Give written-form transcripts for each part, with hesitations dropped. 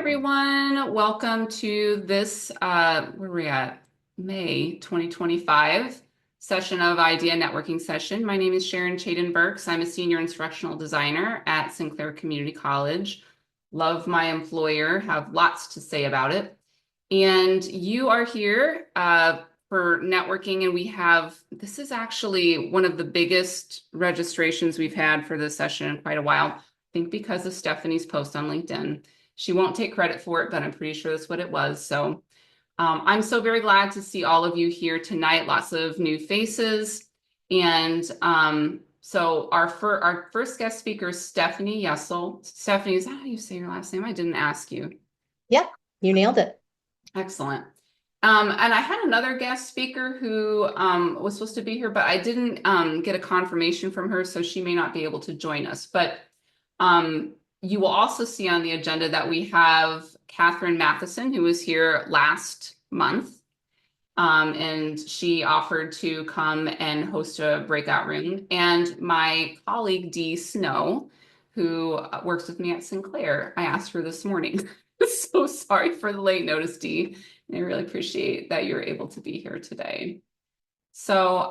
everyone. Welcome to this, where are we at? May 2025 session of Idea Networking Session. My name is Sharon Chaden-Burks. I'm a senior instructional designer at Sinclair Community College. Love my employer, have lots to say about it. And you are here for networking, and we have, this is actually one of the biggest registrations we've had for this session in quite a while. I think because of Stephanie's post on LinkedIn. She won't take credit for it, but I'm pretty sure that's what it was. So I'm so very glad to see all of you here tonight. Lots of new faces. And so our first guest speaker is Stephanie Yesil. Stephanie, is that how you say your last name? I didn't ask you. Yeah, you nailed it. Excellent. And I had another guest speaker who was supposed to be here, but I didn't get a confirmation from her, so she may not be able to join us. But you will also see on the agenda that we have Katherine Matheson, who was here last month, and she offered to come and host a breakout room. And my colleague, Dee Snow, who works with me at Sinclair, I asked her this morning. So sorry for the late notice, Dee. I really appreciate that you're able to be here today. So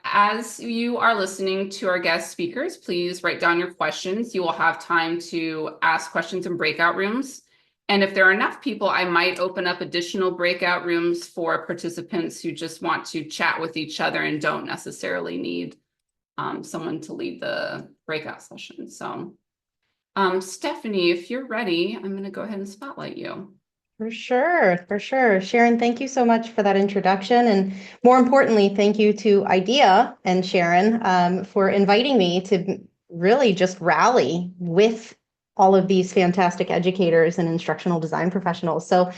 as you are listening to our guest speakers, please write down your questions. You will have time to ask questions in breakout rooms. And if there are enough people, I might open up additional breakout rooms for participants who just want to chat with each other and don't necessarily need someone to lead the breakout session. So Stephanie, if you're ready, I'm going to go ahead and spotlight you. For sure. Sharon, thank you so much for that introduction. And more importantly, thank you to IDEA and Sharon for inviting me to really just rally with all of these fantastic educators and instructional design professionals. So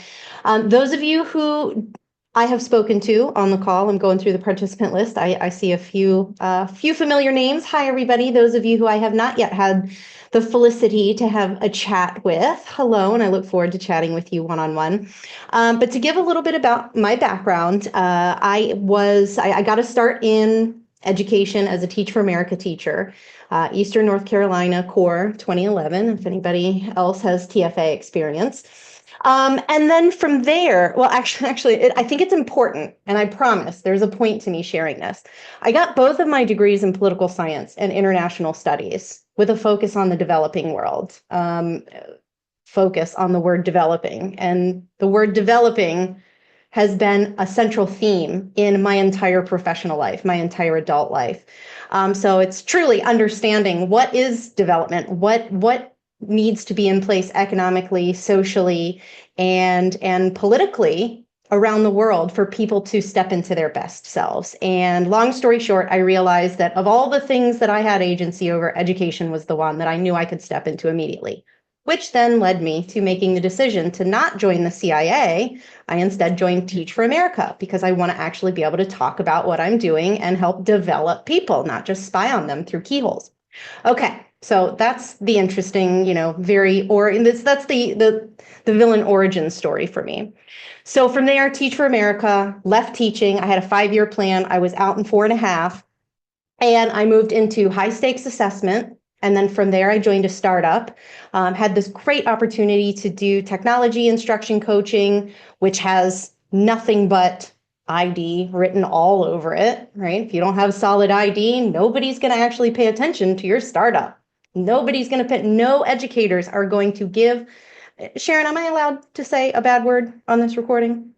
those of you who I have spoken to on the call, I'm going through the participant list. I see a few familiar names. Hi, everybody. Those of you who I have not yet had the felicity to have a chat with. Hello, and I look forward to chatting with you one-on-one. But to give a little bit about my background, I got to start in education as a Teach for America teacher, Eastern North Carolina Core 2011, if anybody else has TFA experience. And then from there, well, actually, I think it's important, and I promise there's a point to me sharing this. I got both of my degrees in political science and international studies with a focus on the developing world, focus on the word developing. And the word developing has been a central theme in my entire professional life, my entire adult life. So it's truly understanding what is development, what needs to be in place economically, socially, and politically around the world for people to step into their best selves. And long story short, I realized that of all the things that I had agency over, education was the one that I knew I could step into immediately, which then led me to making the decision to not join the CIA. I instead joined Teach for America because I want to actually be able to talk about what I'm doing and help develop people, not just spy on them through keyholes. Okay, so that's the interesting, that's the villain origin story for me. So from there, Teach for America, left teaching. I had a 5-year plan. I was out in 4.5, and I moved into high stakes assessment. And then from there, I joined a startup, had this great opportunity to do technology instruction coaching, which has nothing but ID written all over it, right? If you don't have solid ID, nobody's going to actually pay attention to your startup. Nobody's going to pay, no educators are going to give. Sharon, am I allowed to say a bad word on this recording?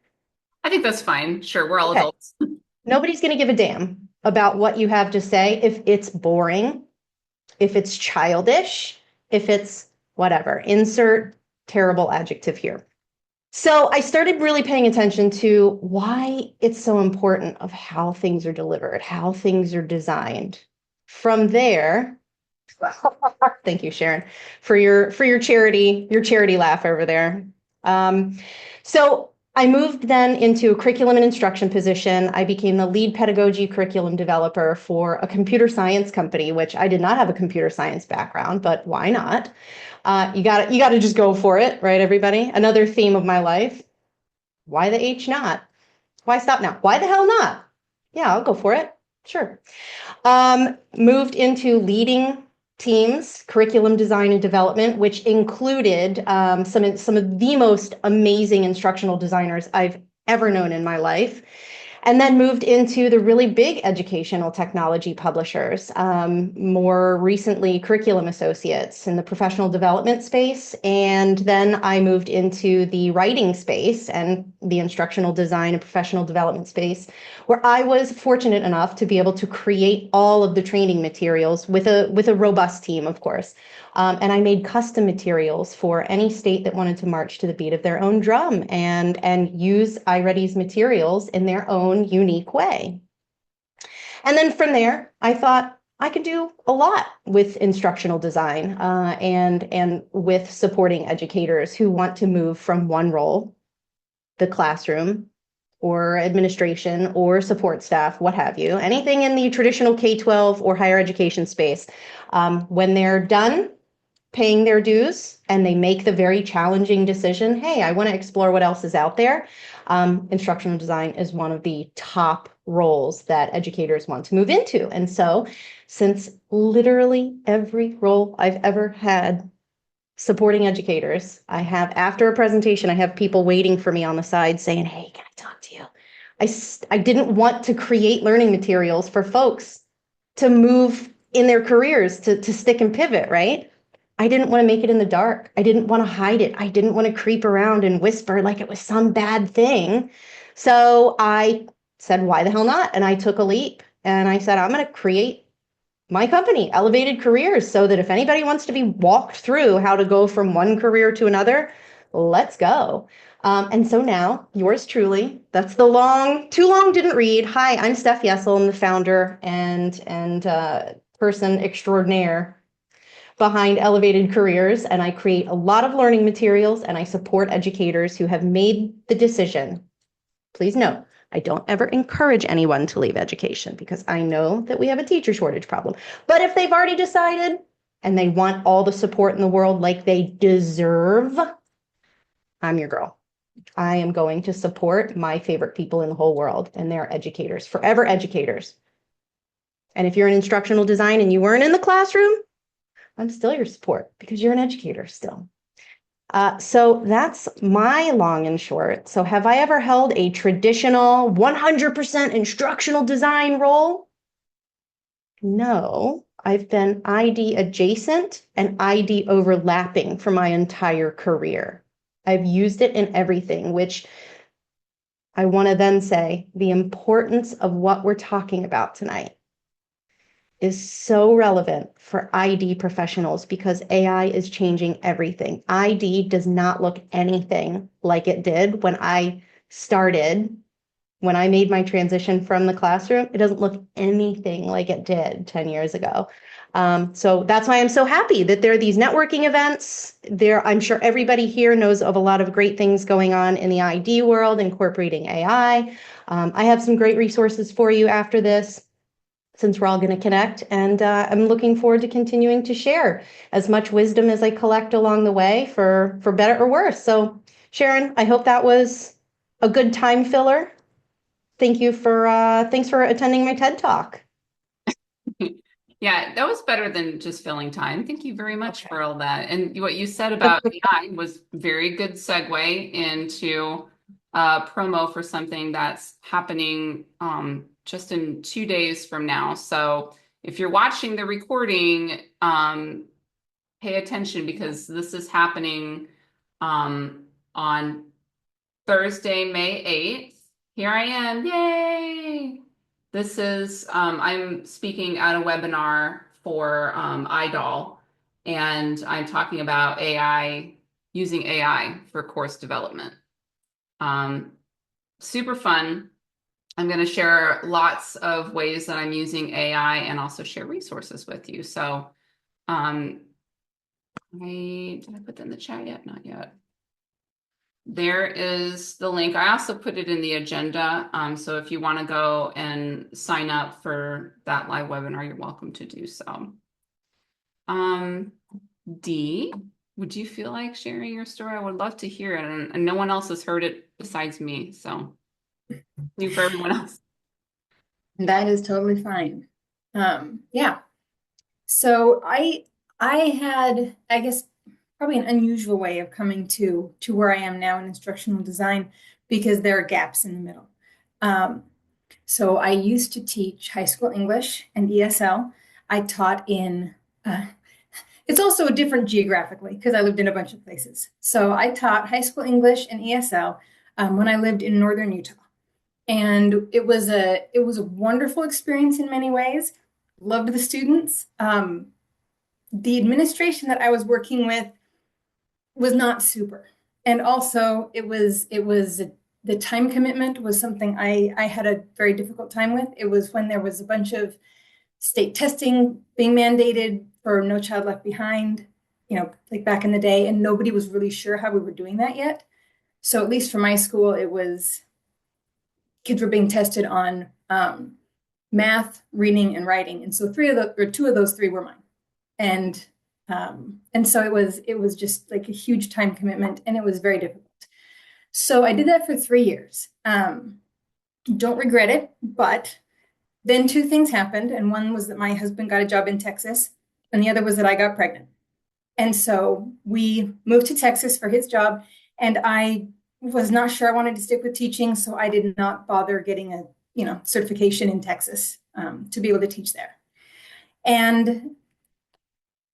I think that's fine. Sure, we're all Okay. adults. Nobody's going to give a damn about what you have to say if it's boring, if it's childish, if it's whatever. Insert terrible adjective here. So I started really paying attention to why it's so important of how things are delivered, how things are designed. From there, thank you, Sharon, for your charity laugh over there. So I moved then into a curriculum and instruction position. I became the lead pedagogy curriculum developer for a computer science company, which I did not have a computer science background, but why not? You got to just go for it, right, everybody? Another theme of my life. Why the H not? Why stop now? Why the hell not? Yeah, I'll go for it. Sure. Moved into leading teams, curriculum design and development, which included some of the most amazing instructional designers I've ever known in my life. And then moved into the really big educational technology publishers, more recently curriculum associates in the professional development space. And then I moved into the writing space and the instructional design and professional development space, where I was fortunate enough to be able to create all of the training materials with a robust team, of course. And I made custom materials for any state that wanted to march to the beat of their own drum and use iReady's materials in their own unique way. And then from there, I thought I could do a lot with instructional design and with supporting educators who want to move from one role, the classroom, or administration or support staff, what have you, anything in the traditional K-12 or higher education space. When they're done paying their dues and they make the very challenging decision, hey, I want to explore what else is out there. Instructional design is one of the top roles that educators want to move into. And so since literally every role I've ever had supporting educators, I have, after a presentation, I have people waiting for me on the side saying, hey, can I talk to you? I didn't want to create learning materials for folks to move in their careers, to stick and pivot, right? I didn't want to make it in the dark. I didn't want to hide it. I didn't want to creep around and whisper like it was some bad thing. So I said, why the hell not? And I took a leap and I said, I'm going to create my company, Elevated Careers, so that if anybody wants to be walked through how to go from one career to another, let's go. And so now, yours truly, that's the too long didn't read. Hi, I'm Steph Yesil. I'm the founder and person extraordinaire behind Elevated Careers, and I create a lot of learning materials and I support educators who have made the decision. Please note, I don't ever encourage anyone to leave education because I know that we have a teacher shortage problem. But if they've already decided and they want all the support in the world like they deserve, I'm your girl. I am going to support my favorite people in the whole world, and they're educators, forever educators. And if you're in instructional design and you weren't in the classroom, I'm still your support because you're an educator still. So that's my long and short. So have I ever held a traditional 100% instructional design role? No, I've been ID adjacent and ID overlapping for my entire career. I've used it in everything, which I want to then say the importance of what we're talking about tonight is so relevant for ID professionals because AI is changing everything. ID does not look anything like it did when I started, when I made my transition from the classroom. It doesn't look anything like it did 10 years ago. So that's why I'm so happy that there are these networking events. I'm sure everybody here knows of a lot of great things going on in the ID world, incorporating AI. I have some great resources for you after this, since we're all going to connect. And I'm looking forward to continuing to share as much wisdom as I collect along the way for better or worse. So Sharon, I hope that was a good time filler. Thanks for attending my TED Talk. Yeah, that was better than just filling time. Thank you very much Okay. for all that. And what you said about AI was very good segue into promo for something that's happening just in 2 days from now. So if you're watching the recording, pay attention because this is happening on Thursday, May 8th. Here I am. Yay! This is, I'm speaking at a webinar for IDOL, and I'm talking about AI, using AI for course development. Super fun. I'm going to share lots of ways that I'm using AI and also share resources with you. So did I put that in the chat yet? Not yet. There is the link. I also put it in the agenda. So if you want to go and sign up for that live webinar, you're welcome to do so. Dee, would you feel like sharing your story? I would love to hear it. And no one else has heard it besides me. So new for everyone else. That is totally fine. Yeah. So I had, I guess, probably an unusual way of coming to where I am now in instructional design because there are gaps in the middle. Um, so I used to teach high school English and ESL. I taught in, it's also different geographically because I lived in a bunch of places. So I taught high school English and ESL when I lived in northern Utah. And it was a wonderful experience in many ways. Loved the students. The administration that I was working with was not super. And also it was the time commitment was something I had a very difficult time with. It was when there was a bunch of state testing being mandated for No Child Left Behind, like back in the day, and nobody was really sure how we were doing that yet. So at least for my school, it was kids were being tested on math, reading, and writing, and so two of those three were mine, and so it was just like a huge time commitment, and it was very difficult. So I did that for 3 years. Don't regret it, but then two things happened, and one was that my husband got a job in Texas, and the other was that I got pregnant. And so we moved to Texas for his job, and I was not sure I wanted to stick with teaching, so I did not bother getting a certification in Texas to be able to teach there. And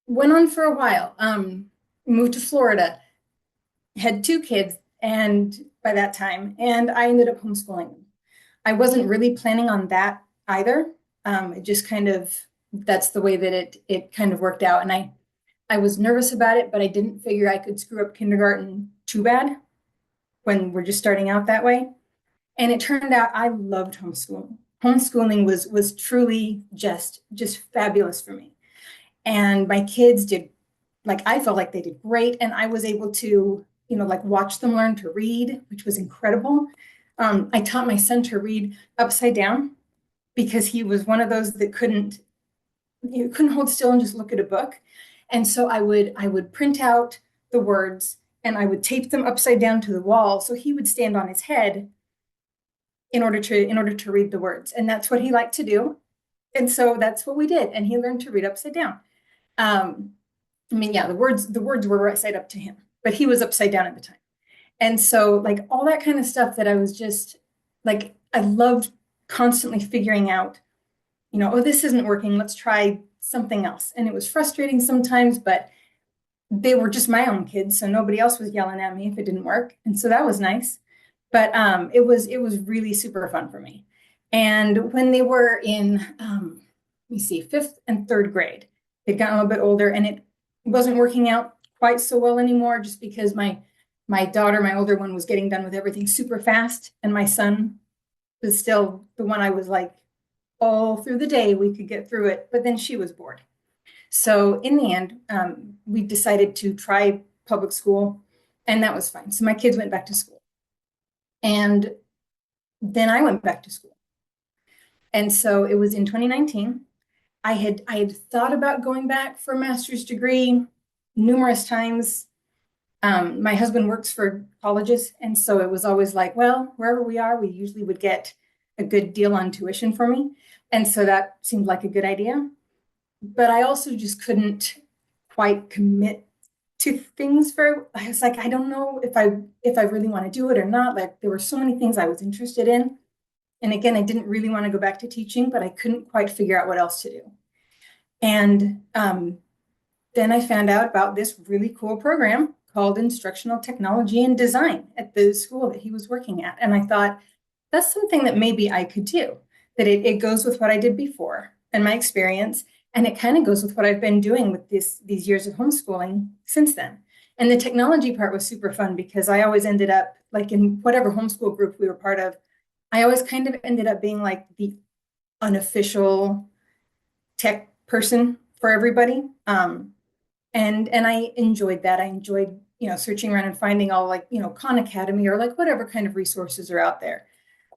went on for a while. Moved to Florida, had two kids, and by that time, and I ended up homeschooling them. I wasn't really planning on that either. It just kind of that's the way that it kind of worked out, and I was nervous about it, but I didn't figure I could screw up kindergarten too bad when we're just starting out that way. And it turned out I loved homeschooling. Homeschooling was truly just fabulous for me. And my kids did, like, I felt like they did great, and I was able to, like, watch them learn to read, which was incredible. I taught my son to read upside down because he was one of those that couldn't hold still and just look at a book. And so I would print out the words and I would tape them upside down to the wall so he would stand on his head in order to read the words. And that's what he liked to do. And so that's what we did. And he learned to read upside down. I mean, yeah, the words were right side up to him, but he was upside down at the time. And so, like, all that kind of stuff that I was just like, I loved constantly figuring out, oh, this isn't working. Let's try something else. And it was frustrating sometimes, but they were just my own kids, so nobody else was yelling at me if it didn't work. And so that was nice. But it was really super fun for me. And when they were in, let me see, fifth and third grade, they'd gotten a little bit older, and it wasn't working out quite so well anymore, just because my daughter, my older one, was getting done with everything super fast, and my son was still the one I was like, all through the day we could get through it, but then she was bored. So in the end, we decided to try public school, and that was fine. So my kids went back to school, and then I went back to school. And so it was in 2019. I had thought about going back for a master's degree numerous times. My husband works for colleges, and so it was always like, well, wherever we are, we usually would get a good deal on tuition for me. And so that seemed like a good idea. But I also just couldn't quite commit to things I was like, I don't know if I really want to do it or not. Like, there were so many things I was interested in. And again, I didn't really want to go back to teaching, but I couldn't quite figure out what else to do. And then I found out about this really cool program called Instructional Technology and Design at the school that he was working at. And I thought, that's something that maybe I could do, that it goes with what I did before and my experience. And it kind of goes with what I've been doing with these years of homeschooling since then. And the technology part was super fun because I always ended up, like, in whatever homeschool group we were part of, I always kind of ended up being like the unofficial tech person for everybody. And I enjoyed that. I enjoyed, searching around and finding all, like, Khan Academy or like whatever kind of resources are out there.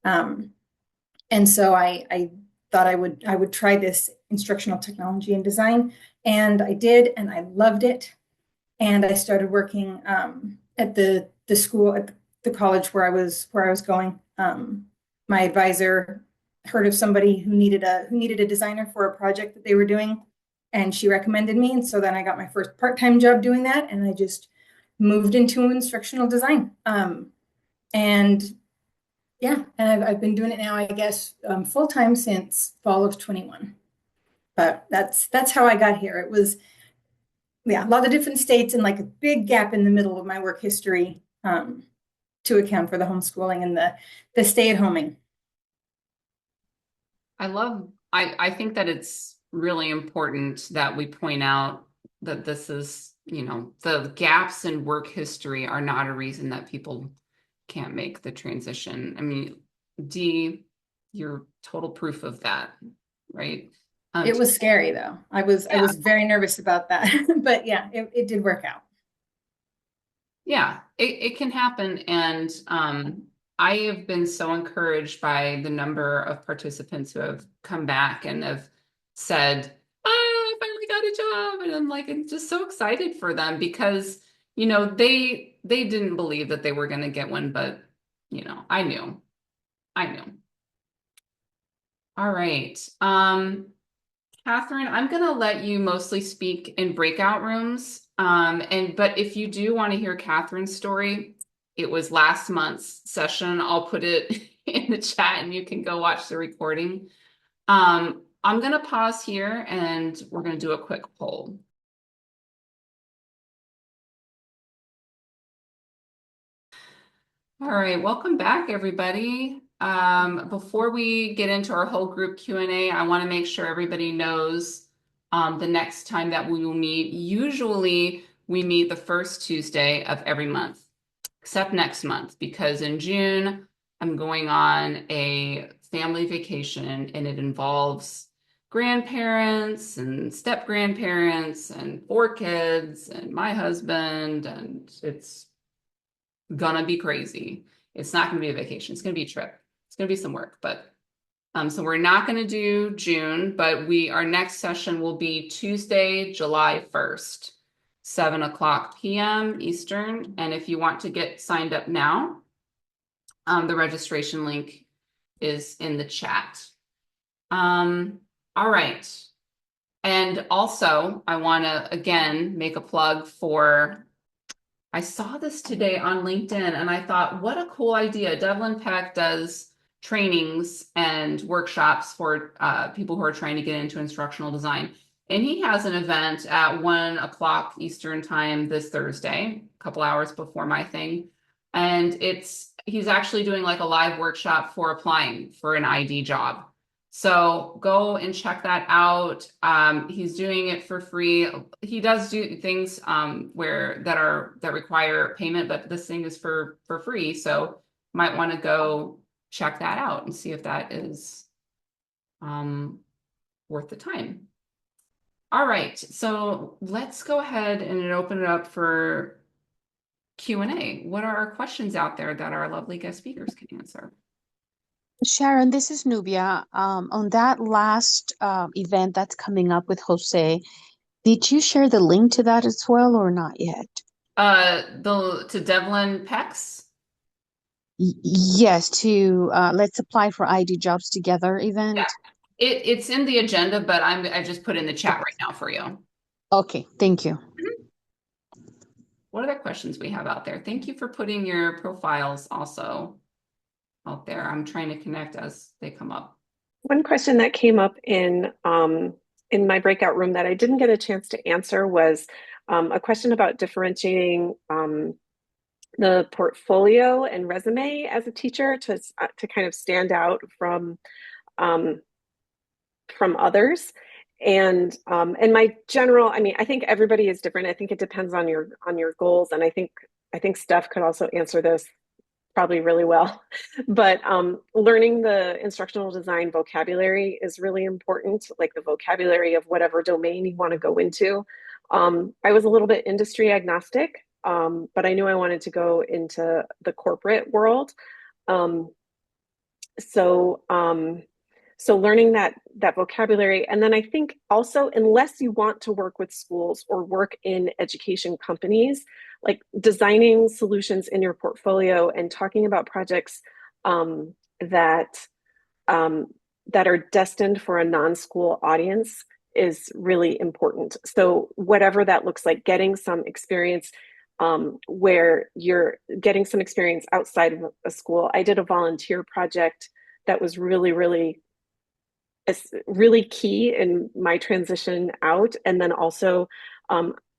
And so I thought I would try this instructional technology and design, and I did, and I loved it. And I started working at the school, at the college where I was going. My advisor heard of somebody who needed a designer for a project that they were doing, and she recommended me. And so then I got my first part-time job doing that, and I just moved into instructional design. And yeah, and I've been doing it now, I guess, full-time since fall of 21. But that's how I got here. It was, yeah, a lot of different states and like a big gap in the middle of my work history, to account for the homeschooling and the stay-at-homing. I think that it's really important that we point out that this is, the gaps in work history are not a reason that people can't make the transition. I mean, Dee, you're total proof of that, right? It was scary though. I was very nervous about that, but yeah, it did work out. Yeah, it can happen. And I have been so encouraged by the number of participants who have come back and have said, I finally got a job. And I'm like, I'm just so excited for them because, they didn't believe that they were going to get one, but, I knew. All right. Katherine, I'm gonna let you mostly speak in breakout rooms. But if you do want to hear Katherine's story, it was last month's session. I'll put it in the chat and you can go watch the recording. I'm gonna pause here and we're gonna do a quick poll. All right, welcome back, everybody. Before we get into our whole group Q&A, I want to make sure everybody knows the next time that we will meet. Usually we meet the first Tuesday of every month, except next month, because in June I'm going on a family vacation and it involves grandparents and step grandparents and 4 kids and my husband, and it's gonna be crazy. It's not gonna be a vacation. It's gonna be a trip. It's gonna be some work, but so we're not gonna do June, but our next session will be Tuesday, July 1st, 7:00 p.m. Eastern. And if you want to get signed up now, the registration link is in the chat. All right. And also, I want to again make a plug for. I saw this today on LinkedIn and I thought, what a cool idea. Devlin Peck does trainings and workshops for people who are trying to get into instructional design. And he has an event at 1:00 Eastern time this Thursday, a couple hours before my thing. And he's actually doing like a live workshop for applying for an ID job. So go and check that out. He's doing it for free. He does do things that require payment, but this thing is for free. So might want to go check that out and see if that is worth the time. All right, so let's go ahead and open it up for Q&A. What are our questions out there that our lovely guest speakers can answer? Sharon, this is Nubia. On that last event that's coming up with Jose, did you share the link to that as well or not yet? To Devlin Peck's? Yes, to Let's Apply for ID Jobs Together event. Yeah. It's in the agenda, but I just put in the chat right now for you. Okay, thank you. What other questions we have out there? Thank you for putting your profiles also out there. I'm trying to connect as they come up. One question that came up in my breakout room that I didn't get a chance to answer was a question about differentiating the portfolio and resume as a teacher to kind of stand out from others. And my general, I mean, I think everybody is different. I think it depends on your goals, and I think Steph could also answer this probably really well. But learning the instructional design vocabulary is really important, like the vocabulary of whatever domain you want to go into. I was a little bit industry agnostic, but I knew I wanted to go into the corporate world. So learning that vocabulary. And then I think also, unless you want to work with schools or work in education companies, like designing solutions in your portfolio and talking about projects that are destined for a non-school audience is really important. So whatever that looks like, getting some experience where you're getting some experience outside of a school. I did a volunteer project that was really key in my transition out. And then also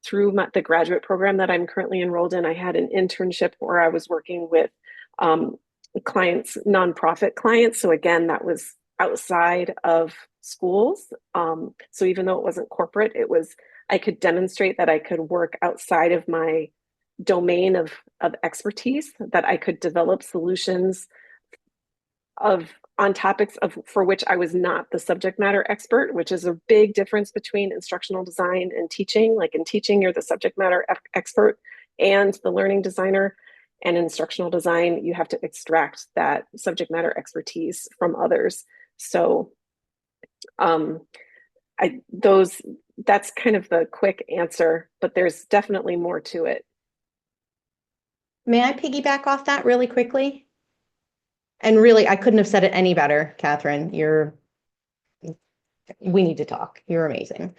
through the graduate program that I'm currently enrolled in, I had an internship where I was working with clients, nonprofit clients. So again, that was outside of schools. So even though it wasn't corporate, I could demonstrate that I could work outside of my domain of expertise, that I could develop solutions on topics for which I was not the subject matter expert, which is a big difference between instructional design and teaching. Like in teaching, you're the subject matter expert and the learning designer. And in instructional design, you have to extract that subject matter expertise from others. So that's kind of the quick answer, but there's definitely more to it. May I piggyback off that really quickly? And really, I couldn't have said it any better, Katherine. We need to talk. You're amazing.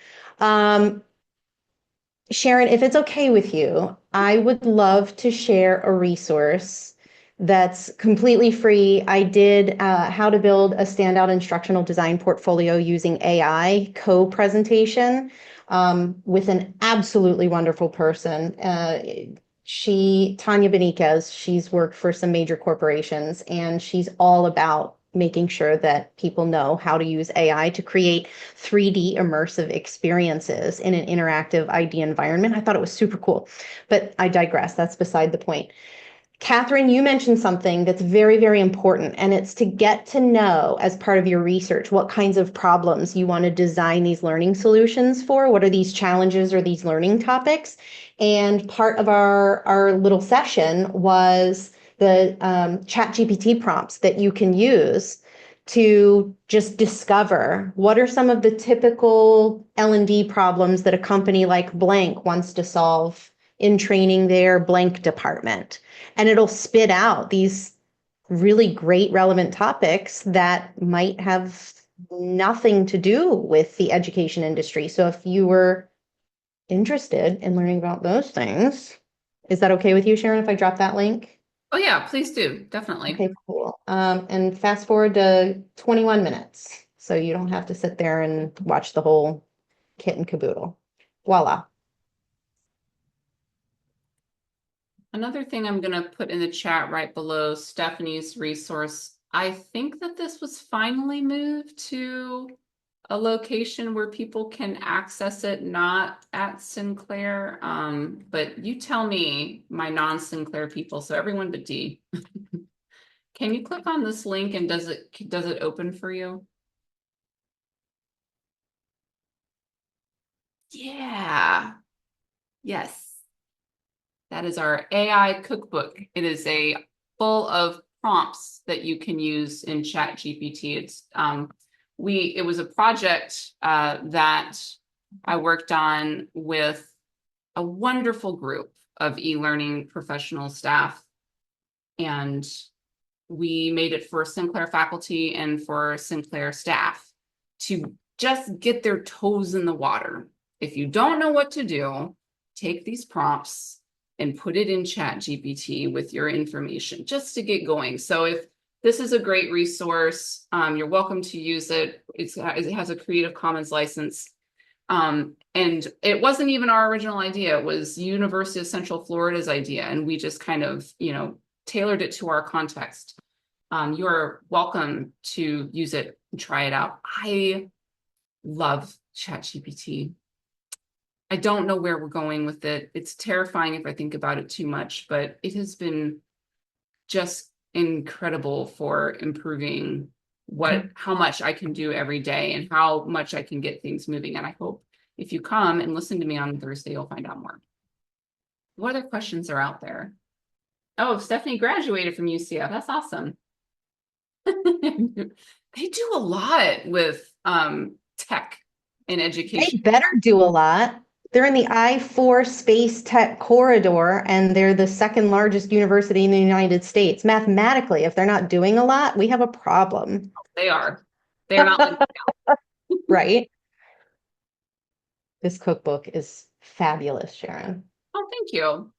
Sharon, if it's okay with you, I would love to share a resource that's completely free. I did how to build a standout instructional design portfolio using AI co-presentation with an absolutely wonderful person. Tanya Beniquez, she's worked for some major corporations, and she's all about making sure that people know how to use AI to create 3D immersive experiences in an interactive ID environment. I thought it was super cool, but I digress. That's beside the point. Katherine, you mentioned something that's very, very important, and it's to get to know, as part of your research, what kinds of problems you want to design these learning solutions for. What are these challenges or these learning topics? And part of our little session was the ChatGPT prompts that you can use to just discover what are some of the typical L&D problems that a company like blank wants to solve in training their blank department. And it'll spit out these really great relevant topics that might have nothing to do with the education industry. So if you were interested in learning about those things, is that okay with you, Sharon, if I drop that link? Oh yeah, please do. Definitely. Okay, cool. And fast forward to 21 minutes. So you don't have to sit there and watch the whole kit and caboodle. Voila. Another thing I'm going to put in the chat right below Stephanie's resource. I think that this was finally moved to a location where people can access it, not at Sinclair. But you tell me, my non-Sinclair people, so everyone but Dee. Can you click on this link and does it open for you? Yeah. Yes. That is our AI cookbook. It is full of prompts that you can use in ChatGPT. It was a project that I worked on with a wonderful group of e-learning professional staff, and we made it for Sinclair faculty and for Sinclair staff to just get their toes in the water. If you don't know what to do, take these prompts and put it in ChatGPT with your information just to get going. So if this is a great resource, you're welcome to use it. It has a Creative Commons license. And it wasn't even our original idea. It was University of Central Florida's idea. And we just kind of, tailored it to our context. You're welcome to use it and try it out. I love ChatGPT. I don't know where we're going with it. It's terrifying if I think about it too much, but it has been just incredible for improving how much I can do every day and how much I can get things moving. And I hope if you come and listen to me on Thursday, you'll find out more. What other questions are out there? Oh, Stephanie graduated from UCF. That's awesome. They do a lot with tech in They education. better do a lot. They're in the I-4 space tech corridor, and they're the second largest university in the United States. Mathematically, if they're not doing a lot, we have a problem. They are. They're not. Right? This cookbook is fabulous, Sharon. Oh, thank you.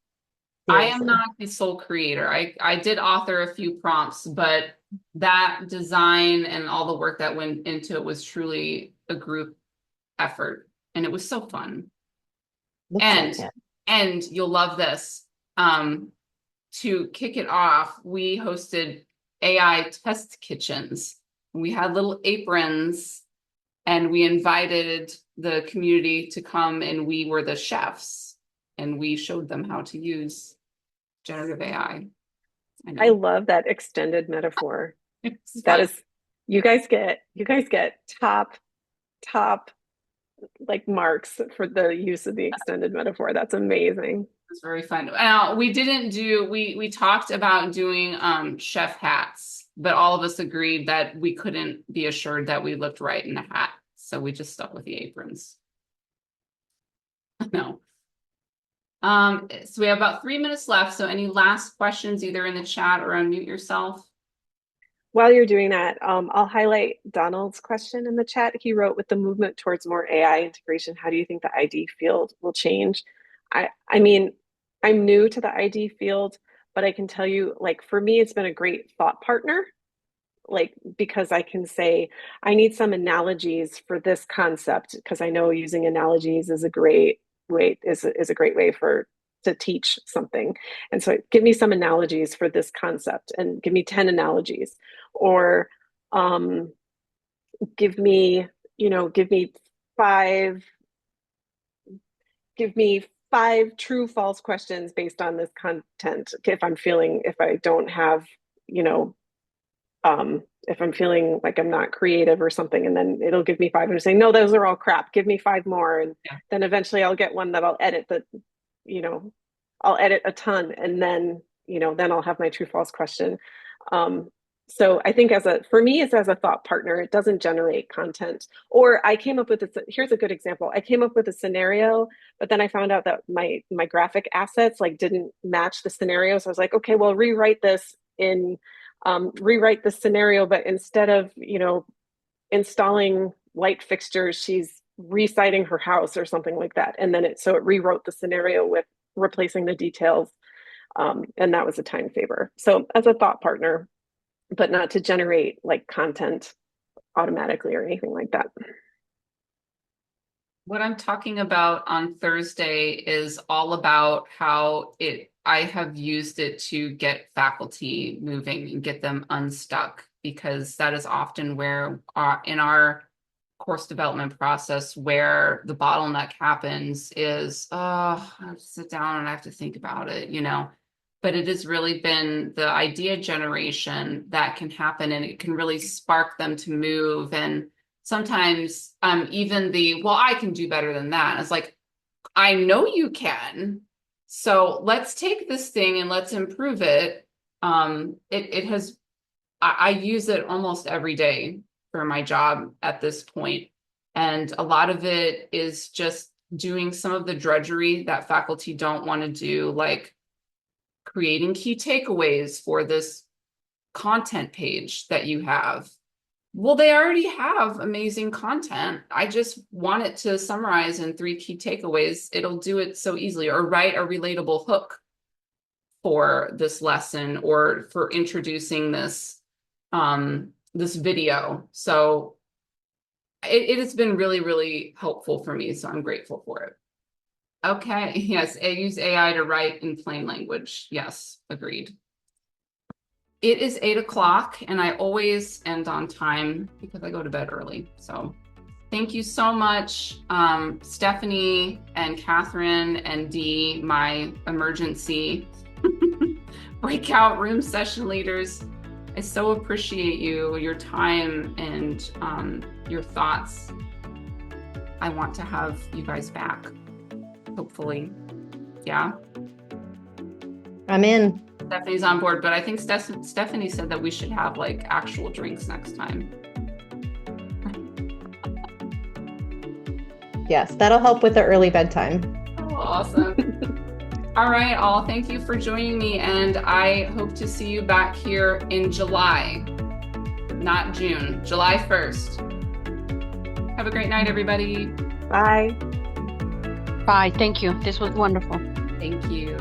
I am Seriously. not the sole creator. I did author a few prompts, but that design and all the work that went into it was truly a group effort, and it was so fun. Looks And like it. and you'll love this. To kick it off, we hosted AI test kitchens. We had little aprons, and we invited the community to come, and we were the chefs, and we showed them how to use generative AI. I know. love that extended metaphor. It's That fun. is, you guys get top like marks for the use of the extended metaphor. That's amazing. It's very fun. We didn't do, we talked about doing chef hats, but all of us agreed that we couldn't be assured that we looked right in the hat. So we just stuck with the aprons. No. So we have about 3 minutes left. So any last questions, either in the chat or unmute yourself? While you're doing that, I'll highlight Donald's question in the chat. He wrote, with the movement towards more AI integration, how do you think the ID field will change? I mean, I'm new to the ID field, but I can tell you, like, for me, it's been a great thought partner, like, because I can say, I need some analogies for this concept, because I know using analogies is a great way, is a great way to teach something. And so give me some analogies for this concept, and give me 10 analogies, or give me five true false questions based on this content. If I don't have, if I'm feeling like I'm not creative or something, and then it'll give me five and say, no, those are all crap, give me five more. And then eventually I'll get one that I'll edit I'll edit a ton, and then I'll have my true false question. So I think for me, it's as a thought partner. It doesn't generate content. Or I came up with here's a good example. I came up with a scenario, but then I found out that my graphic assets didn't match the scenario. So I was like, okay, well, rewrite the scenario, but instead of installing light fixtures, she's resiting her house or something like that. And then it rewrote the scenario with replacing the details. And that was a time saver. So as a thought partner, but not to generate like automatically or anything like that. What I'm talking about on Thursday is all about how I have used it to get faculty moving and get them unstuck, because that is often where in our course development process, where the bottleneck happens is, oh, I have to sit down and I have to think about it, but it has really been the idea generation that can happen, and it can really spark them to move. And sometimes even well, I can do better than that. It's like, I know you can. So let's take this thing and let's improve it. I use it almost every day for my job at this point. And a lot of it is just doing some of the drudgery that faculty don't want to do, like creating key takeaways for this content page that you have. Well, they already have amazing content. I just want it to summarize in 3 key takeaways. It'll do it so easily. Or write a relatable hook for this lesson, or for introducing this video. So it has been really, really helpful for me. So I'm grateful for it. Okay, yes, I use AI to write in plain language. Yes, agreed. It is 8 o'clock, and I always end on time because I go to bed early. So thank you so much, Stephanie and Katherine and Dee, my emergency breakout room session leaders. I so appreciate your time and your thoughts. I want to have you guys back. Hopefully. Yeah. I'm in. Stephanie's on board, but I think Stephanie said that we should have like actual drinks next time. Yes, that'll help with the early bedtime. Oh, awesome. All right, all, thank you for joining me, and I hope to see you back here in July, not June, July 1st. Have a great night, everybody. Bye. Bye. Thank you. This was wonderful. Thank you.